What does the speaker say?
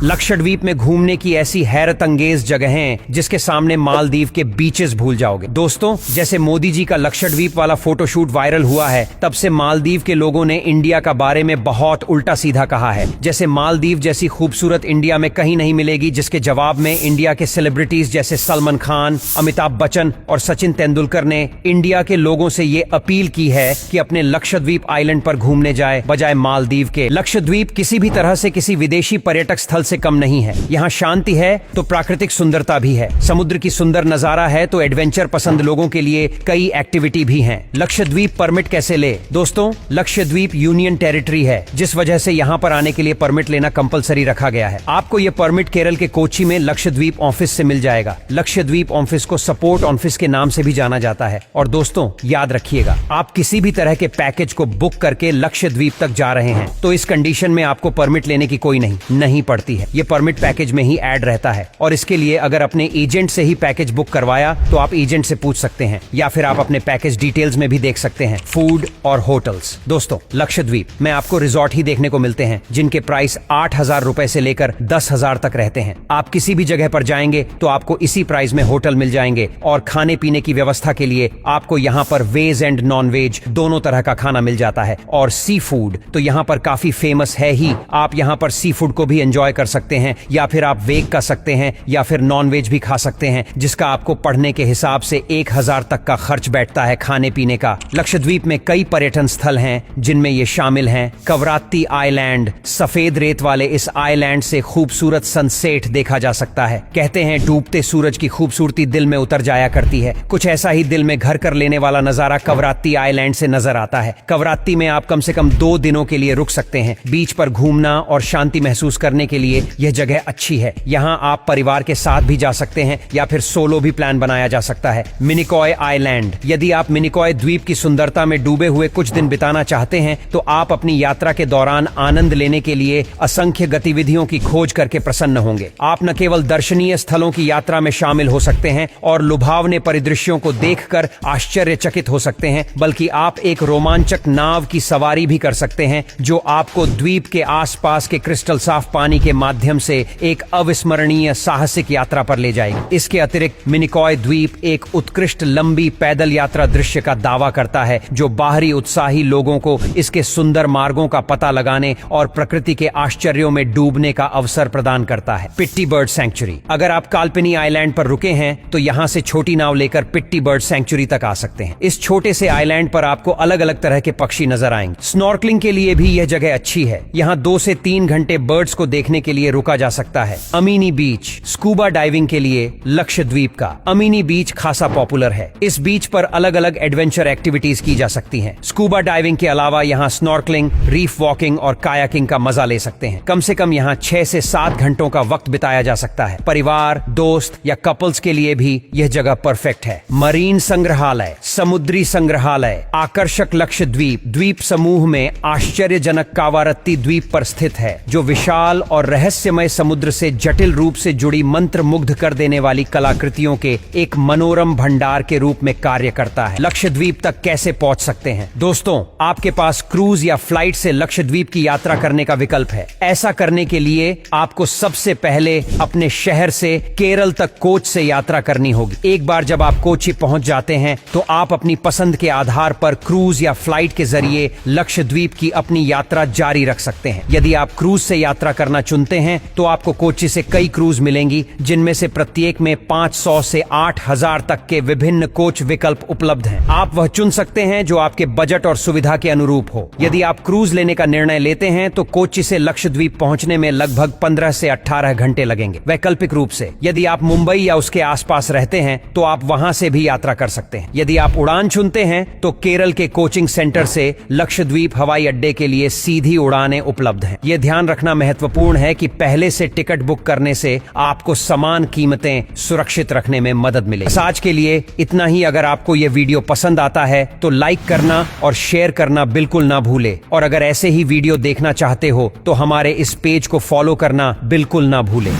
लक्षद्वीप में घूमने की ऐसी हैरत अंगेज जगहें जिसके सामने मालदीव के बीचेस भूल जाओगे। दोस्तों, जैसे मोदी जी का लक्षद्वीप वाला फोटोशूट वायरल हुआ है, तब से मालदीव के लोगों ने इंडिया का बारे में बहुत उल्टा सीधा कहा है। जैसे मालदीव जैसी खूबसूरत इंडिया में कहीं नहीं मिलेगी, जिसके जवाब में इंडिया के सेलिब्रिटीज जैसे सलमान खान, अमिताभ बच्चन और सचिन तेंदुलकर ने इंडिया के लोगों से ये अपील की है कि अपने लक्षद्वीप आइलैंड पर घूमने जाए बजाय मालदीव के। लक्षद्वीप किसी भी तरह से किसी विदेशी पर्यटक स्थल से कम नहीं है। यहाँ शांति है तो प्राकृतिक सुंदरता भी है, समुद्र की सुंदर नजारा है तो एडवेंचर पसंद लोगों के लिए कई एक्टिविटी भी हैं। लक्षद्वीप परमिट कैसे ले? दोस्तों, लक्षद्वीप यूनियन टेरिटरी है, जिस वजह से यहाँ पर आने के लिए परमिट लेना कंपलसरी रखा गया है। आपको ये परमिट केरल के कोच्चि में लक्षद्वीप ऑफिस से मिल जाएगा। लक्षद्वीप ऑफिस को सपोर्ट ऑफिस के नाम से भी जाना जाता है। और दोस्तों, याद रखिएगा, आप किसी भी तरह के पैकेज को बुक करके लक्षद्वीप तक जा रहे हैं तो इस कंडीशन में आपको परमिट लेने की कोई नहीं पड़ती है। ये परमिट पैकेज में ही ऐड रहता है और इसके लिए अगर अपने एजेंट से ही पैकेज बुक करवाया तो आप एजेंट से पूछ सकते हैं, या फिर आप अपने पैकेज डिटेल्स में भी देख सकते हैं, फूड और होटल्स। दोस्तों, लक्षद्वीप में आपको रिजॉर्ट ही देखने को मिलते हैं जिनके प्राइस 8,000 रुपए से लेकर 10,000 तक रहते हैं। आप किसी भी जगह पर जाएंगे तो आपको इसी प्राइस में होटल मिल जाएंगे और खाने पीने की व्यवस्था के लिए आपको यहाँ पर वेज एंड नॉन वेज दोनों तरह का खाना मिल जाता है। और सी फूड तो यहाँ पर काफी फेमस है ही। आप यहाँ पर सी फूड को भी एंजॉय कर सकते हैं, या फिर आप वेग कर सकते हैं, या फिर नॉन वेज भी खा सकते हैं, जिसका आपको पढ़ने के हिसाब से 1,000 तक का खर्च बैठता है खाने पीने का। लक्षद्वीप में कई पर्यटन स्थल हैं जिनमें ये शामिल हैं। कवरात्ती आइलैंड, सफेद रेत वाले इस आइलैंड से खूबसूरत सनसेट देखा जा सकता है। कहते हैं डूबते सूरज की खूबसूरती दिल में उतर जाया करती है। कुछ ऐसा ही दिल में घर कर लेने वाला नजारा कवरात्ती आइलैंड से नजर आता है। कवरात्ती में आप कम से कम 2 दिनों के लिए रुक सकते हैं। बीच पर घूमना और शांति महसूस करने के लिए यह जगह अच्छी है। यहाँ आप परिवार के साथ भी जा सकते हैं या फिर सोलो भी प्लान बनाया जा सकता है। मिनिकॉय आइलैंड, यदि आप मिनिकॉय द्वीप की सुंदरता में डूबे हुए कुछ दिन बिताना चाहते हैं तो आप अपनी यात्रा के दौरान आनंद लेने के लिए असंख्य गतिविधियों की खोज करके प्रसन्न होंगे। आप न केवल दर्शनीय स्थलों की यात्रा में शामिल हो सकते हैं और लुभावने परिदृश्यों को देखकर आश्चर्यचकित हो सकते हैं, बल्कि आप एक रोमांचक नाव की सवारी भी कर सकते हैं जो आपको द्वीप के आसपास के क्रिस्टल साफ पानी के माध्यम से एक अविस्मरणीय साहसिक यात्रा पर ले जाएगी। इसके अतिरिक्त मिनिकॉय द्वीप एक उत्कृष्ट लंबी पैदल यात्रा दृश्य का दावा करता है जो बाहरी उत्साही लोगों को इसके सुंदर मार्गों का पता लगाने और प्रकृति के आश्चर्यों में डूबने का अवसर प्रदान करता है। पिट्टी बर्ड सैंक्चुरी, अगर आप काल्पनी आइलैंड पर रुके हैं तो यहाँ से छोटी नाव लेकर पिट्टी बर्ड सैंक्चुरी तक आ सकते हैं। इस छोटे से आइलैंड पर आपको अलग अलग तरह के पक्षी नजर आएंगे। स्नॉर्कलिंग के लिए भी यह जगह अच्छी है। यहाँ 2 से 3 घंटे बर्ड्स को देखने के लिए रुका जा सकता है। अमीनी बीच, स्कूबा डाइविंग के लिए लक्षद्वीप का अमीनी बीच खासा पॉपुलर है। इस बीच पर अलग अलग एडवेंचर एक्टिविटीज की जा सकती हैं। स्कूबा डाइविंग के अलावा यहाँ स्नॉर्कलिंग, रीफ वॉकिंग और कायाकिंग का मजा ले सकते हैं। कम से कम यहाँ 6 से 7 घंटों का वक्त बिताया जा सकता है। परिवार, दोस्त या कपल्स के लिए भी यह जगह परफेक्ट है। मरीन संग्रहालय, समुद्री संग्रहालय, आकर्षक लक्षद्वीप द्वीप समूह में आश्चर्यजनक कावारत्ती द्वीप पर स्थित है, जो विशाल और रहस्यमय समुद्र से जटिल रूप से जुड़ी मंत्र मुग्ध कर देने वाली कलाकृतियों के एक मनोरम भंडार के रूप में कार्य करता है। लक्षद्वीप तक कैसे पहुंच सकते हैं? दोस्तों, आपके पास क्रूज या फ्लाइट से लक्षद्वीप की यात्रा करने का विकल्प है। ऐसा करने के लिए आपको सबसे पहले अपने शहर से केरल तक कोच से यात्रा करनी होगी। एक बार जब आप कोच्चि पहुंच जाते हैं तो आप अपनी पसंद के आधार पर क्रूज या फ्लाइट के जरिए लक्षद्वीप की अपनी यात्रा जारी रख सकते हैं। यदि आप क्रूज से यात्रा करना चुनते हैं तो आपको कोच्चि से कई क्रूज मिलेंगी, जिनमें से प्रत्येक में 500 से 8,000 तक के विभिन्न कोच विकल्प उपलब्ध हैं। आप वह चुन सकते हैं जो आपके बजट और सुविधा के अनुरूप हो। यदि आप क्रूज लेने का निर्णय लेते हैं तो कोच्चि से लक्षद्वीप पहुंचने में लगभग 15 से 18 घंटे लगेंगे। वैकल्पिक रूप से यदि आप मुंबई या उसके आसपास रहते हैं तो आप वहां से भी यात्रा कर सकते हैं। यदि आप उड़ान चुनते हैं तो केरल के कोचिंग सेंटर से लक्षद्वीप हवाई अड्डे के लिए सीधी उड़ानें उपलब्ध हैं। यह ध्यान रखना महत्वपूर्ण है कि पहले से टिकट बुक करने से आपको समान कीमतें सुरक्षित रखने में मदद मिलेगी। आज के लिए इतना ही। अगर आपको यह वीडियो पसंद आता है तो लाइक करना और शेयर करना बिल्कुल ना भूले, और अगर ऐसे ही वीडियो देखना चाहते हो तो हमारे इस पेज को फॉलो करना बिल्कुल ना भूले।